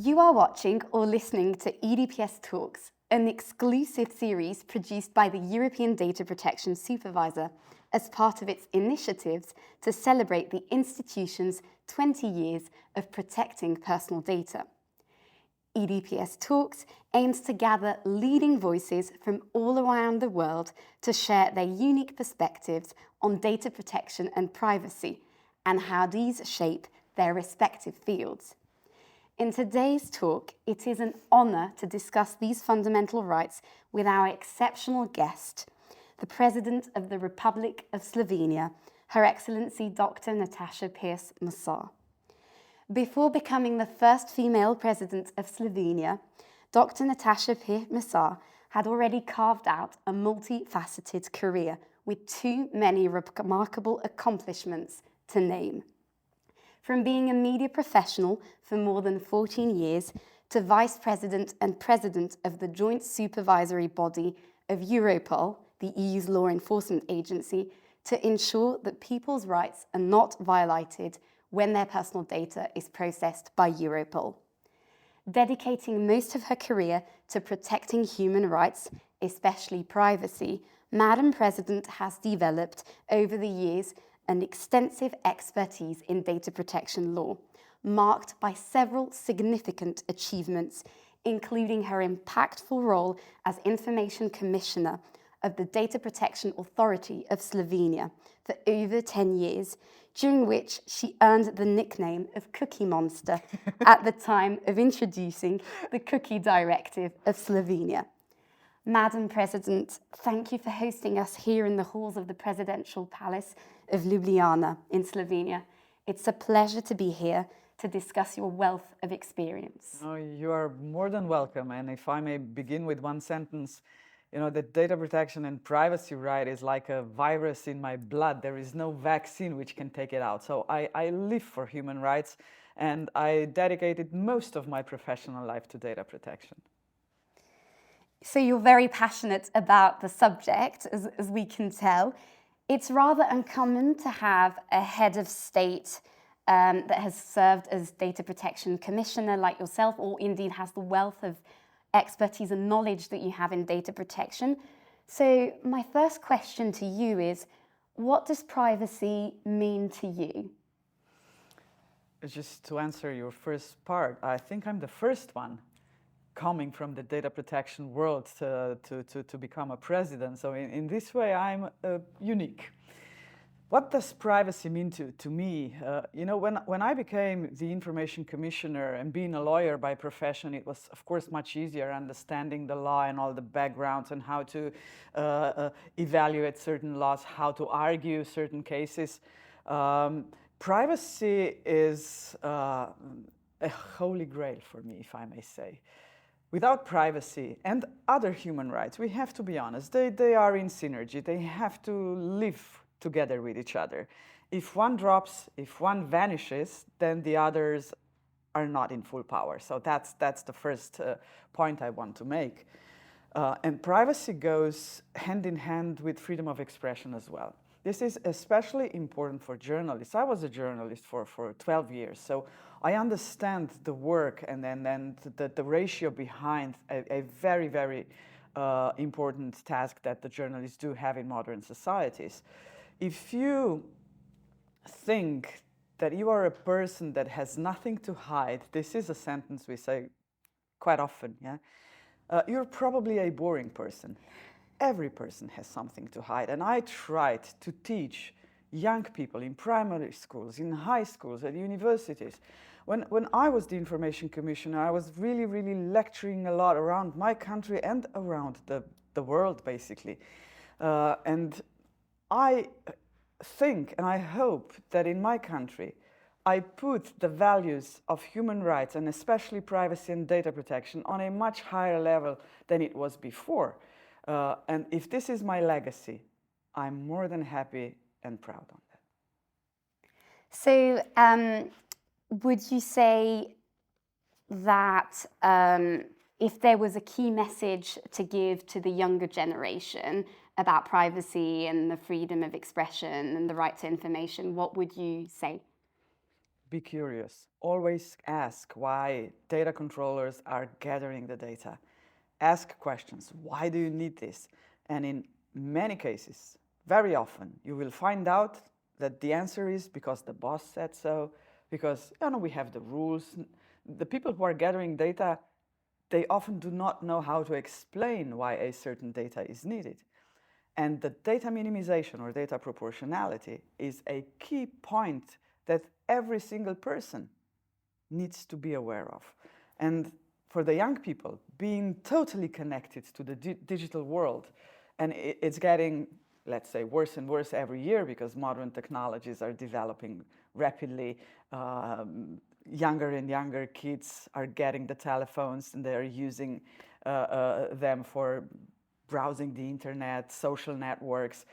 You are watching or listening to EDPS Talks, an exclusive series produced by the European Data Protection Supervisor as part of its initiatives to celebrate the institution's 20 years of protecting personal data. EDPS Talks aims to gather leading voices from all around the world to share their unique perspectives on data protection and privacy and how these shape their respective fields. In today's talk, it is an honour to discuss these fundamental rights with our exceptional guest, the President of the Republic of Slovenia, Her Excellency Dr. Nataša Pirc Musar. Before becoming the first female President of Slovenia, Dr. Nataša Pirc Musar had already carved out a multifaceted career with too many remarkable accomplishments to name. From being a media professional for more than 14 years to Vice President and President of the Joint Supervisory Body of Europol, the EU's law enforcement agency, to ensure that people's rights are not violated when their personal data is processed by Europol. Dedicating most of her career to protecting human rights, especially privacy, Madam President has developed over the years an extensive expertise in data protection law, marked by several significant achievements, including her impactful role as Information Commissioner of the Data Protection Authority of Slovenia for over 10 years, during which she earned the nickname of Cookie Monster at the time of introducing the Cookie Directive of Slovenia. Madam President, thank you for hosting us here in the halls of the Presidential Palace of Ljubljana in Slovenia. It's a pleasure to be here to discuss your wealth of experience. Oh, you are more than welcome. And if I may begin with one sentence, the data protection and privacy right is like a virus in my blood. There is no vaccine which can take it out. So I live for human rights, and I dedicated most of my professional life to data protection. So you're very passionate about the subject, as we can tell. It's rather uncommon to have a head of state that has served as data protection commissioner like yourself, or indeed has the wealth of expertise and knowledge that you have in data protection. So my first question to you is, what does privacy mean to you? Just to answer your first part, I think I'm the first one coming from the data protection world to become a president. So in this way, I'm unique. What does privacy mean to me? When I became the Information Commissioner and being a lawyer by profession, it was, of course, much easier understanding the law and all the backgrounds and how to evaluate certain laws, how to argue certain cases. Privacy is a holy grail for me, if I may say. Without privacy and other human rights, we have to be honest, they are in synergy. They have to live together with each other. If one drops, if one vanishes, then the others are not in full power. So that's the first point I want to make. And privacy goes hand in hand with freedom of expression as well. This is especially important for journalists. I was a journalist for 12 years, so I understand the work and then the ratio behind a very, very important task that the journalists do have in modern societies. If you think that you are a person that has nothing to hide, this is a sentence we say quite often, you're probably a boring person. Every person has something to hide, and I tried to teach young people in primary schools, in high schools, at universities. When I was the Information Commissioner, I was really, really lecturing a lot around my country and around the world, basically. And I think and I hope that in my country, I put the values of human rights and especially privacy and data protection on a much higher level than it was before. And if this is my legacy, I'm more than happy and proud on that. So would you say that if there was a key message to give to the younger generation about privacy and the freedom of expression and the right to information, what would you say? be curious. Always ask why data controllers are gathering the data. Ask questions. Why do you need this? And in many cases, very often, you will find out that the answer is because the boss said so, because we have the rules. The people who are gathering data, they often do not know how to explain why a certain data is needed. And the data minimization or data proportionality is a key point that every single person needs to be aware of. And for the young people, being totally connected to the digital world, and it's getting, let's say, worse and worse every year because modern technologies are developing rapidly. Younger and younger kids are getting the telephones and they're using them for browsing the internet, social networks.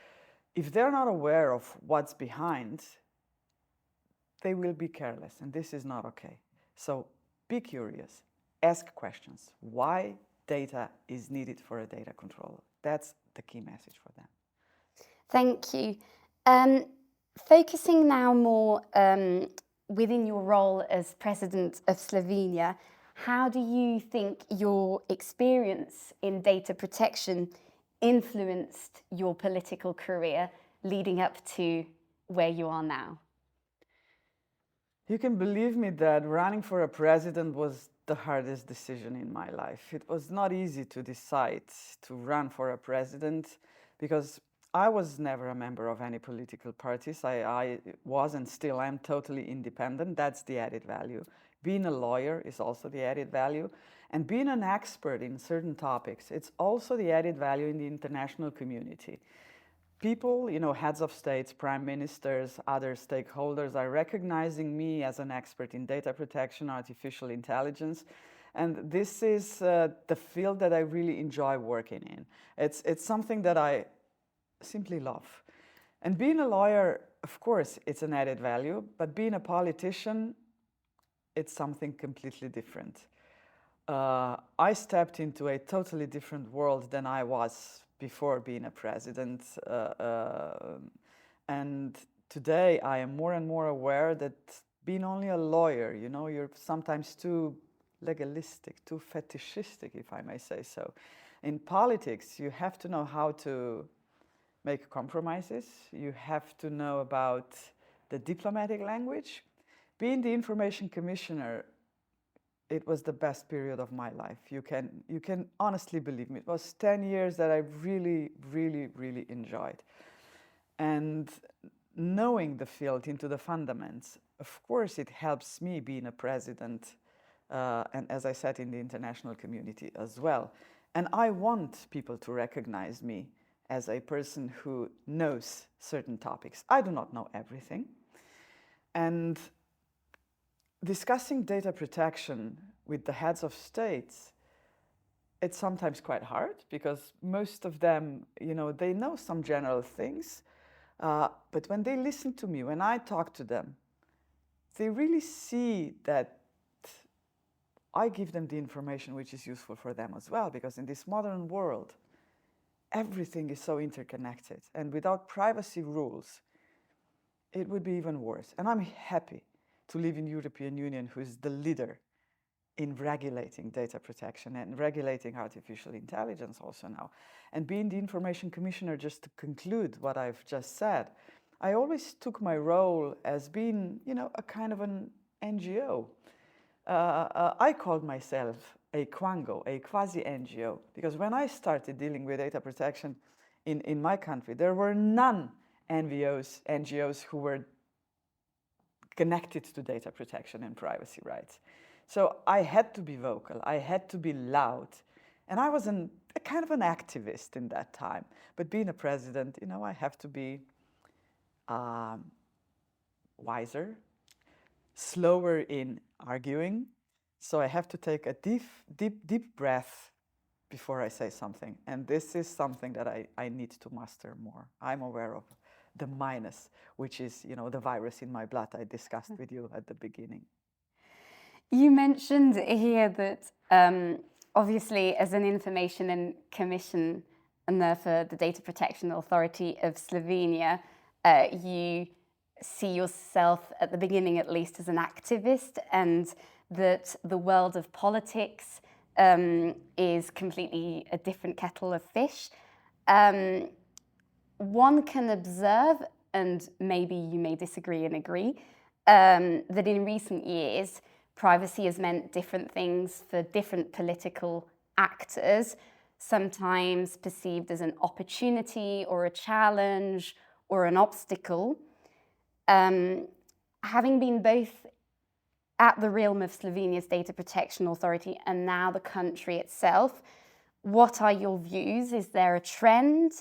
If they're not aware of what's behind, they will be careless, and this is not okay. So be curious, ask questions. Why data is needed for a data controller? That's the key message for them. Thank you. Focusing now more within your role as President of Slovenia, how do you think your experience in data protection influenced your political career leading up to where you are now? You can believe me that running for a president was the hardest decision in my life. It was not easy to decide to run for a president because I was never a member of any political parties. I was and still am totally independent. That's the added value. Being a lawyer is also the added value. And being an expert in certain topics, it's also the added value in the international community. People, heads of states, prime ministers, other stakeholders are recognizing me as an expert in data protection, artificial intelligence. And this is the field that I really enjoy working in. It's something that I simply love. And being a lawyer, of course, it's an added value, but being a politician, it's something completely different. I stepped into a totally different world than I was before being a president. And today I am more and more aware that being only a lawyer, you're sometimes too legalistic, too fetishistic, if I may say so. In politics, you have to know how to make compromises. You have to know about the diplomatic language. Being the Information Commissioner, it was the best period of my life. You can honestly believe me. It was 10 years that I really, really, really enjoyed. And knowing the field into the fundamentals, of course, it helps me being a president, and as I said, in the international community as well. And I want people to recognize me as a person who knows certain topics. I do not know everything. And discussing data protection with the heads of states, it's sometimes quite hard because most of them, they know some general things, but when they listen to me, when I talk to them, they really see that I give them the information which is useful for them as well, because in this modern world, everything is so interconnected, and without privacy rules, it would be even worse. And I'm happy to live in the European Union, who is the leader in regulating data protection and regulating artificial intelligence also now. And being the Information Commissioner, just to conclude what I've just said, I always took my role as being, a kind of an NGO. I called myself a Quango, a quasi-NGO, because when I started dealing with data protection in my country, there were none NGOs who were connected to data protection and privacy rights. So I had to be vocal, I had to be loud, and I was a kind of an activist in that time. But being a president, I have to be wiser, slower in arguing, so I have to take a deep breath before I say something. And this is something that I need to master more. I'm aware of the minus, which is, the virus in my blood I discussed with you at the beginning. You mentioned here that obviously as an Information Commissioner for the Data Protection Authority of Slovenia, you see yourself, at the beginning at least, as an activist, and that the world of politics is completely a different kettle of fish. One can observe, and maybe you may disagree and agree, that in recent years, privacy has meant different things for different political actors, sometimes perceived as an opportunity or a challenge or an obstacle. Having been both at the realm of Slovenia's Data Protection Authority and now the country itself, what are your views? Is there a trend?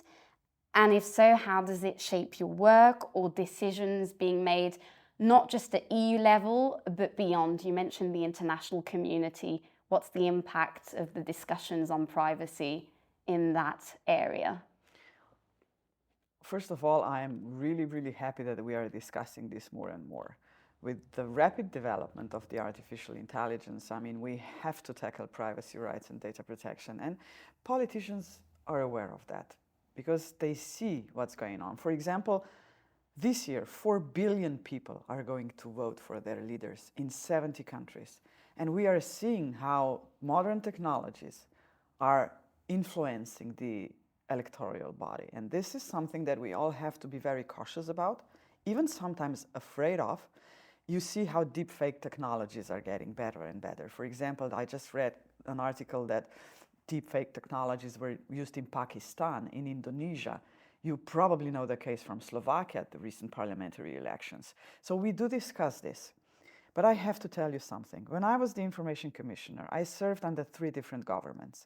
And if so, how does it shape your work or decisions being made, not just at EU level, but beyond? You mentioned the international community. What's the impact of the discussions on privacy in that area? First of all, I am really, really happy that we are discussing this more and more. With the rapid development of the artificial intelligence, I mean, we have to tackle privacy rights and data protection. And politicians are aware of that because they see what's going on. For example, this year, 4 billion people are going to vote for their leaders in 70 countries. And we are seeing how modern technologies are influencing the electoral body. And this is something that we all have to be very cautious about, even sometimes afraid of. You see how deepfake technologies are getting better and better. For example, I just read an article that deepfake technologies were used in Pakistan, in Indonesia. You probably know the case from Slovakia at the recent parliamentary elections. So we do discuss this. But I have to tell you something. When I was the Information Commissioner, I served under 3 different governments.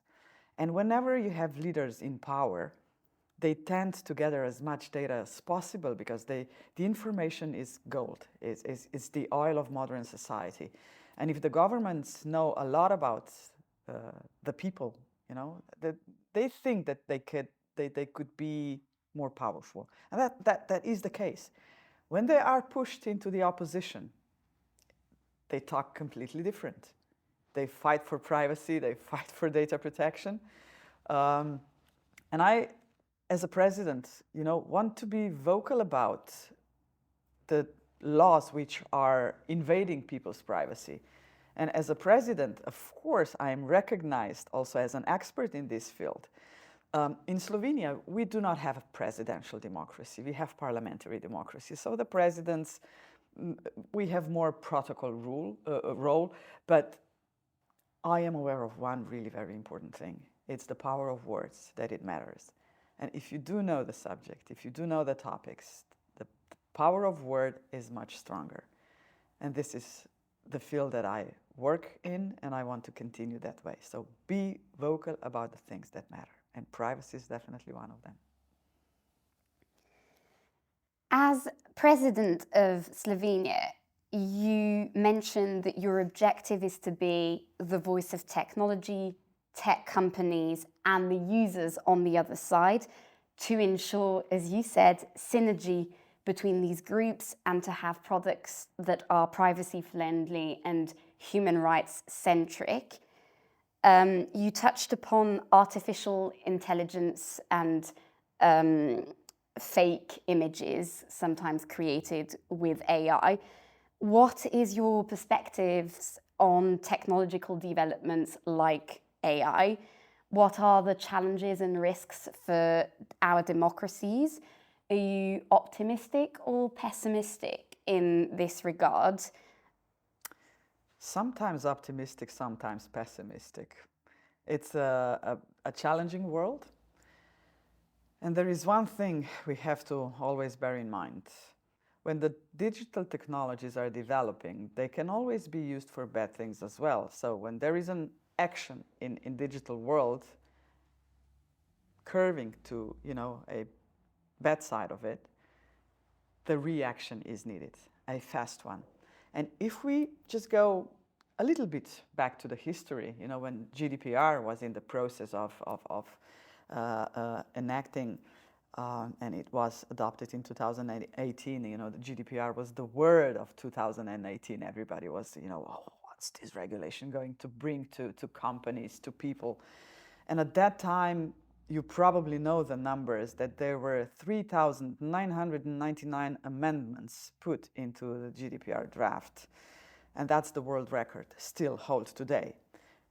And whenever you have leaders in power, they tend to gather as much data as possible because the information is gold. It's the oil of modern society. And if the governments know a lot about the people, you know, they think that they could be more powerful. And that is the case. When they are pushed into the opposition, they talk completely different. They fight for privay, they fight for data protection. And I, as a president, you know, want to be vocal about the laws which are invading people's privacy. And as a president, of course, I am recognized also as an expert in this field. In Slovenia, we do not have a presidential democracy. We have parliamentary democracy. So the presidents, we have more protocol role, but I am aware of one really very important thing. It's the power of words that it matters. And if you do know the subject, if you do know the topics, the power of word is much stronger. And this is the field that I work in, and I want to continue that way. So be vocal about the things that matter. And privacy is definitely one of them. As president of Slovenia, you mentioned that your objective is to be the voice of technology, tech companies, and the users on the other side to ensure, as you said, synergy between these groups and to have products that are privacy friendly and human rights centric. You touched upon artificial intelligence and fake images, sometimes created with AI. What is your perspectives on technological developments like AI? What are the challenges and risks for our democracies? Are you optimistic or pessimistic in this regard? Sometimes optimistic, sometimes pessimistic. It's a challenging world. And there is one thing we have to always bear in mind. When the digital technologies are developing, they can always be used for bad things as well. So when there is an action in digital world curving to, you know, a bad side of it, the reaction is needed, a fast one. And if we just go a little bit back to the history, you know, when GDPR was in the process of enacting, and it was adopted in 2018, you know, the GDPR was the word of 2018. Everybody was, you know, oh, what's this regulation going to bring to companies, to people? And at that time, you probably know the numbers, that there were 3,999 amendments put into the GDPR draft. And that's the world record, still holds today.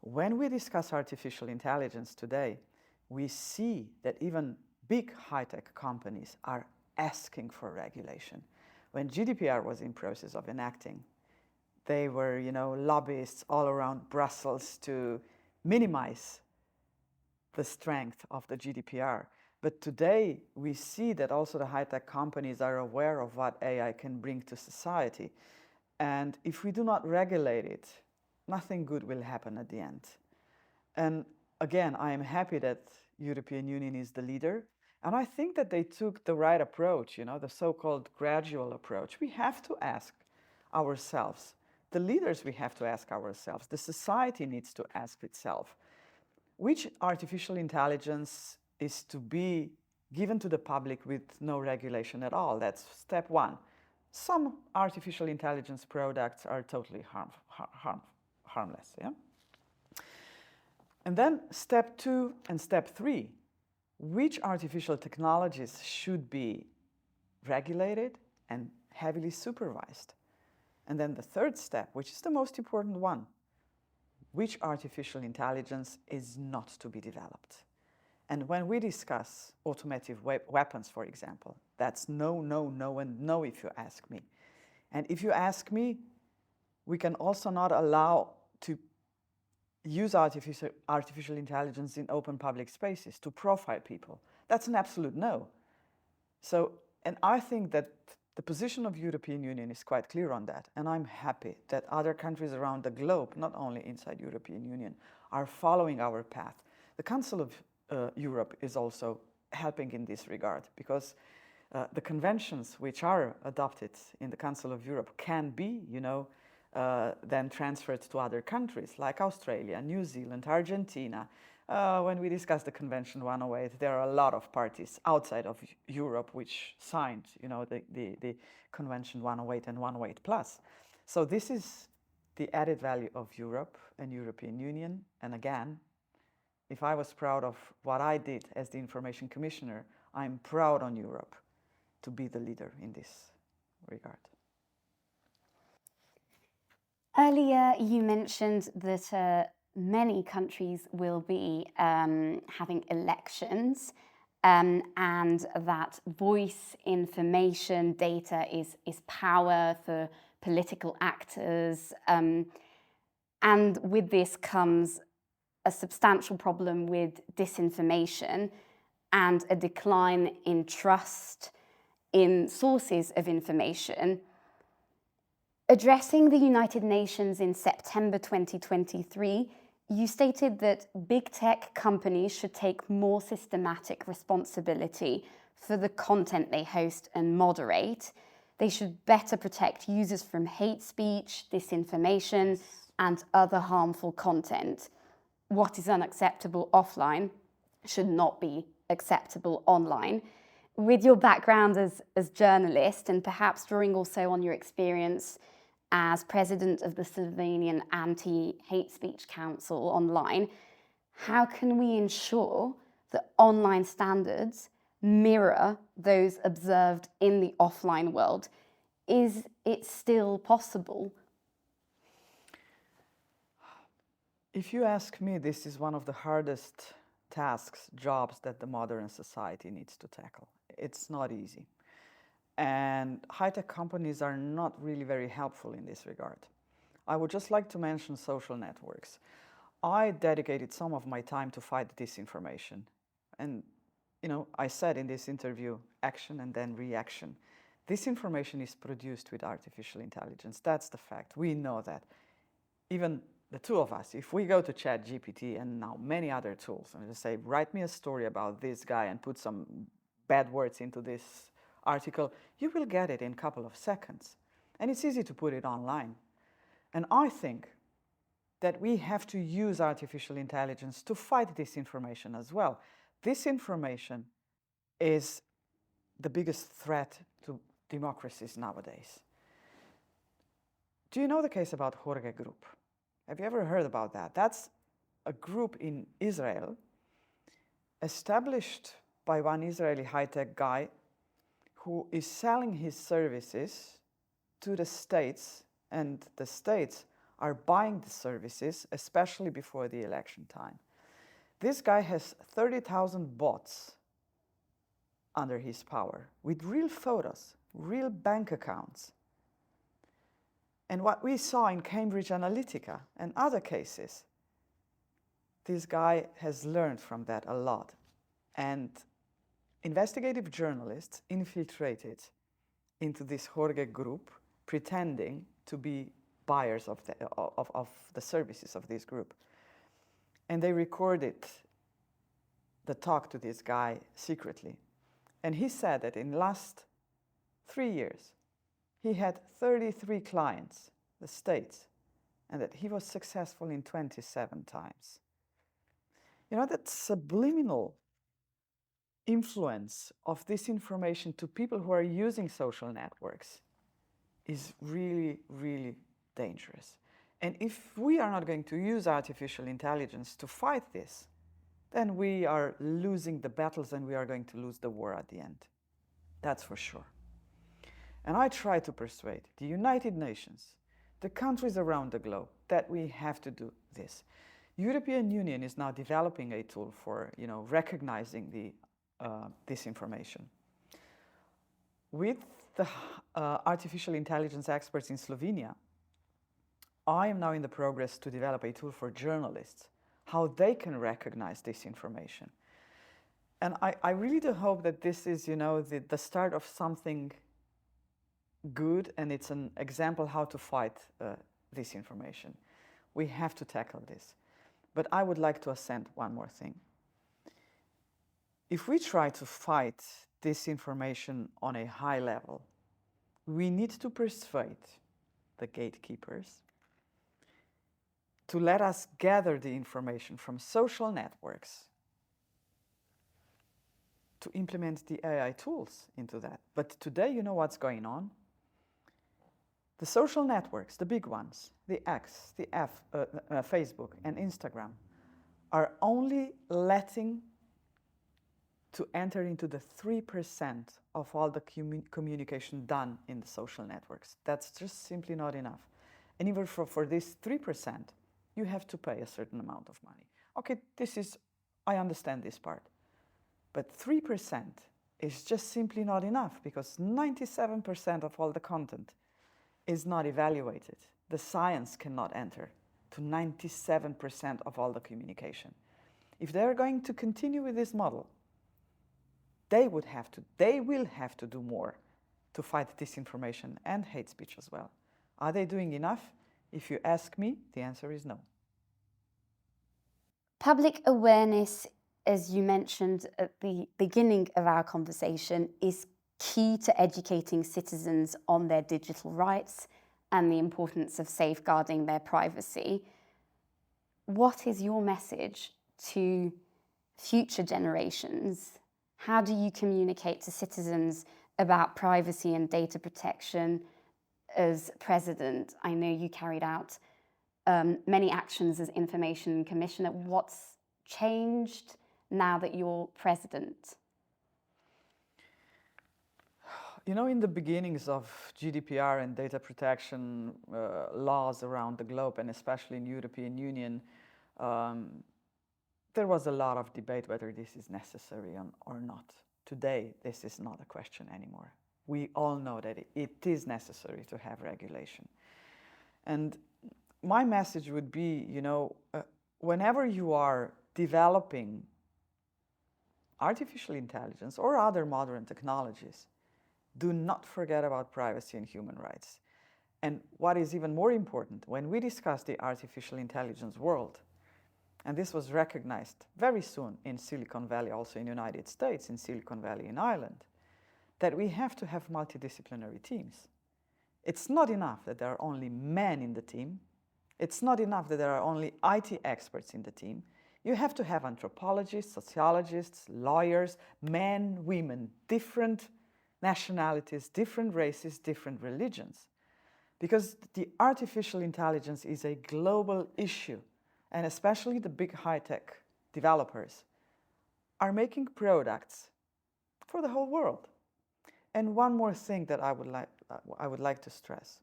When we discuss artificial intelligence today, we see that even big high-tech companies are asking for regulation. When GDPR was in process of enacting, they were, lobbyists all around Brussels to minimize the strength of the GDPR. But today, we see that also the high-tech companies are aware of what AI can bring to society. And if we do not regulate it, nothing good will happen at the end. And again, I am happy that European Union is the leader. And I think that they took the right approach, the so-called gradual approach. We have to ask ourselves, the leaders we have to ask ourselves, the society needs to ask itself, which artificial intelligence is to be given to the public with no regulation at all? That's step one. Some artificial intelligence products are totally harmless. Yeah? And then step two and step three, which artificial technologies should be regulated and heavily supervised? And then the third step, which is the most important one, which artificial intelligence is not to be developed? And when we discuss automated weapons, for example, that's no, no, no, and no if you ask me. And if you ask me, we can also not allow to use artificial intelligence in open public spaces to profile people. That's an absolute no. So, and I think that the position of European Union is quite clear on that. And I'm happy that other countries around the globe, not only inside European Union, are following our path. The Council of Europe is also helping in this regard, because the conventions which are adopted in the Council of Europe can be, then transferred to other countries like Australia, New Zealand, Argentina. When we discuss the Convention 108, there are a lot of parties outside of Europe which signed, the Convention 108 and 108 plus. So this is the added value of Europe and European Union. And again, if I was proud of what I did as the Information Commissioner, I'm proud on Europe to be the leader in this regard. Earlier, you mentioned that many countries will be having elections, and that voice, information, data is power for political actors. And with this comes a substantial problem with disinformation and a decline in trust in sources of information. Addressing the United Nations in September 2023, you stated that big tech companies should take more systematic responsibility for the content they host and moderate. They should better protect users from hate speech, disinformation, and other harmful content. What is unacceptable offline should not be acceptable online. With your background as journalist, and perhaps drawing also on your experience as president of the Slovenian Anti-Hate Speech Council online, how can we ensure that online standards mirror those observed in the offline world? Is it still possible? If you ask me, this is one of the hardest tasks, jobs that the modern society needs to tackle. It's not easy. And high-tech companies are not really very helpful in this regard. I would just like to mention social networks. I dedicated some of my time to fight disinformation. And, I said in this interview, action and then reaction. Disinformation is produced with artificial intelligence. That's the fact. We know that. Even the two of us, if we go to ChatGPT and now many other tools, and just say, write me a story about this guy and put some bad words into this article, you will get it in a couple of seconds. And it's easy to put it online. And I think that we have to use artificial intelligence to fight disinformation as well. Disinformation is the biggest threat to democracies nowadays. Do you know the case about Jorge Group? Have you ever heard about that? That's a group in Israel established by one Israeli high-tech guy who is selling his services to the states, and the states are buying the services, especially before the election time. This guy has 30,000 bots under his power with real photos, real bank accounts. And what we saw in Cambridge Analytica and other cases, this guy has learned from that a lot. And investigative journalists infiltrated into this Jorge group, pretending to be buyers of the services of this group. And they recorded the talk to this guy secretly. And he said that in the last 3 years, he had 33 clients, the states, and that he was successful in 27 times. You know, that subliminal influence of this information to people who are using social networks is really, really dangerous. And if we are not going to use artificial intelligence to fight this, then we are losing the battles and we are going to lose the war at the end. That's for sure. And I try to persuade the United Nations, the countries around the globe, that we have to do this. European Union is now developing a tool for, recognizing the disinformation. With the artificial intelligence experts in Slovenia, I am now in the progress to develop a tool for journalists, how they can recognize disinformation. And I really do hope that this is, the start of something good, and it's an example how to fight disinformation. We have to tackle this. But I would like to assent one more thing. If we try to fight disinformation on a high level, we need to persuade the gatekeepers to let us gather the information from social networks to implement the AI tools into that. But today, you know what's going on? The social networks, the big ones, the X, the Facebook and Instagram, are only letting to enter into the 3% of all the communication done in the social networks. That's just simply not enough. And even for this 3%, you have to pay a certain amount of money. Okay, I understand this part. But 3% is just simply not enough, because 97% of all the content is not evaluated. The science cannot enter to 97% of all the communication. If they're going to continue with this model, they will have to do more to fight disinformation and hate speech as well. Are they doing enough? If you ask me, the answer is no. Public awareness, as you mentioned at the beginning of our conversation, is key to educating citizens on their digital rights and the importance of safeguarding their privacy. What is your message to future generations? How do you communicate to citizens about privacy and data protection? As president, I know you carried out many actions as Information Commissioner. What's changed now that you're president? In the beginnings of GDPR and data protection laws around the globe, and especially in European Union, there was a lot of debate whether this is necessary or not. Today, this is not a question anymore. We all know that it is necessary to have regulation. And my message would be, whenever you are developing artificial intelligence or other modern technologies, do not forget about privacy and human rights. And what is even more important, when we discuss the artificial intelligence world, and this was recognized very soon in Silicon Valley, also in the United States, in Silicon Valley in Ireland, that we have to have multidisciplinary teams. It's not enough that there are only men in the team. It's not enough that there are only IT experts in the team. You have to have anthropologists, sociologists, lawyers, men, women, different nationalities, different races, different religions. Because the artificial intelligence is a global issue, and especially the big high-tech developers are making products for the whole world. And one more thing that I would like to stress.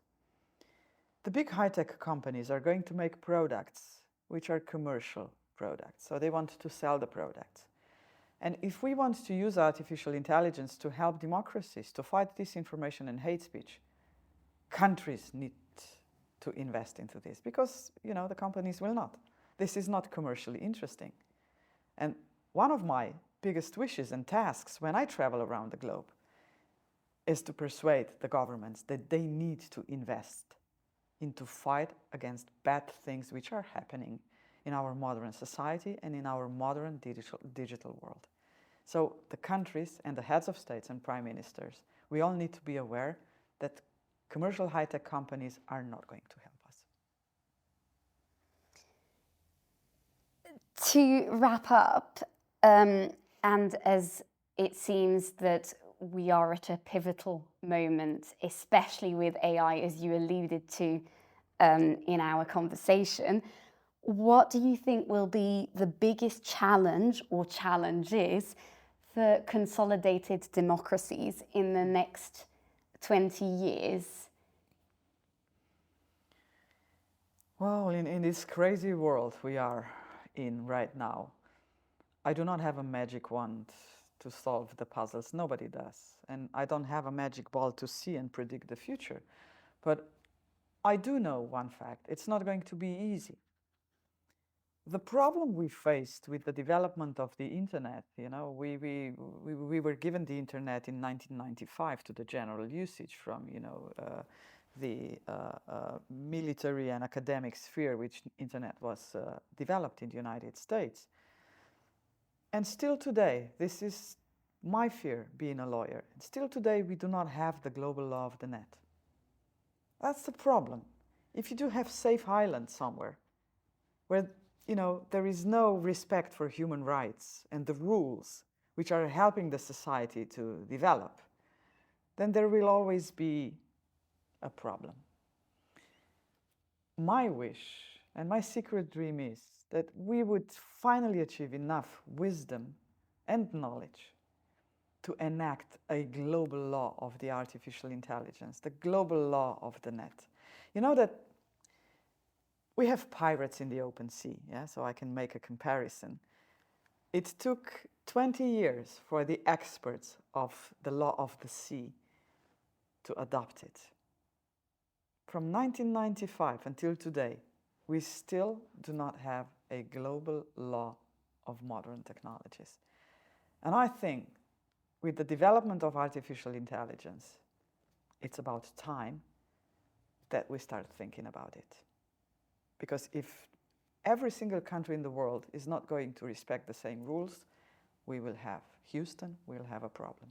The big high-tech companies are going to make products which are commercial products. So they want to sell the products. And if we want to use artificial intelligence to help democracies, to fight disinformation and hate speech, countries need to invest into this because, the companies will not. This is not commercially interesting. And one of my biggest wishes and tasks when I travel around the globe is to persuade the governments that they need to invest into fight against bad things which are happening in our modern society and in our modern digital world. So the countries and the heads of states and prime ministers, we all need to be aware that commercial high-tech companies are not going to help us. To wrap up, and as it seems that we are at a pivotal moment, especially with AI, as you alluded to in our conversation, what do you think will be the biggest challenge or challenges for consolidated democracies in the next 20 years? Well, in this crazy world we are in right now, I do not have a magic wand to solve the puzzles. Nobody does. And I don't have a magic ball to see and predict the future. But I do know one fact. It's not going to be easy. The problem we faced with the development of the internet, we were given the internet in 1995 to the general usage from, the military and academic sphere which internet was developed in the United States. And still today, this is my fear being a lawyer, and still today we do not have the global law of the net. That's the problem. If you do have safe islands somewhere where there is no respect for human rights and the rules which are helping the society to develop, then there will always be a problem. My wish and my secret dream is that we would finally achieve enough wisdom and knowledge to enact a global law of the artificial intelligence, the global law of the net. You know that we have pirates in the open sea, so I can make a comparison. It took 20 years for the experts of the law of the sea to adopt it. From 1995 until today, we still do not have a global law of modern technologies. And I think with the development of artificial intelligence, it's about time that we start thinking about it. Because if every single country in the world is not going to respect the same rules, we will have Houston, we'll have a problem.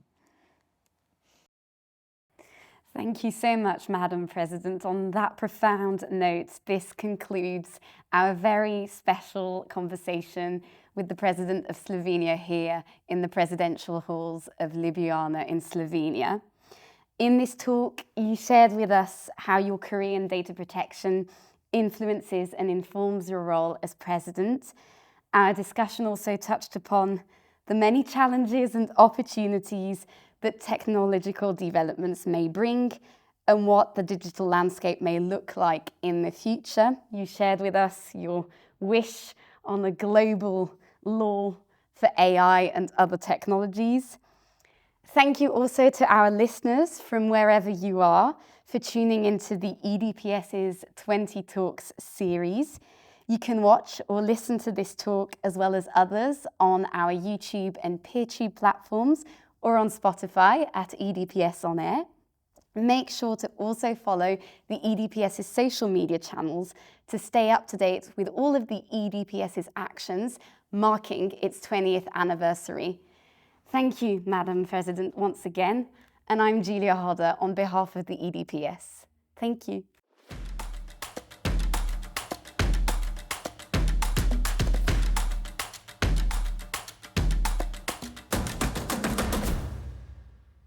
Thank you so much, Madam President. On that profound note, this concludes our very special conversation with the President of Slovenia here in the presidential halls of Ljubljana in Slovenia. In this talk, you shared with us how your career in data protection influences and informs your role as president. Our discussion also touched upon the many challenges and opportunities that technological developments may bring and what the digital landscape may look like in the future. You shared with us your wish on a global law for AI and other technologies. Thank you also to our listeners from wherever you are for tuning into the EDPS's 20 Talks series. You can watch or listen to this talk as well as others on our YouTube and PeerTube platforms or on Spotify at EDPS On Air. Make sure to also follow the EDPS's social media channels to stay up to date with all of the EDPS's actions marking its 20th anniversary. Thank you, Madam President, once again, and I'm Julia Hodder on behalf of the EDPS. Thank you.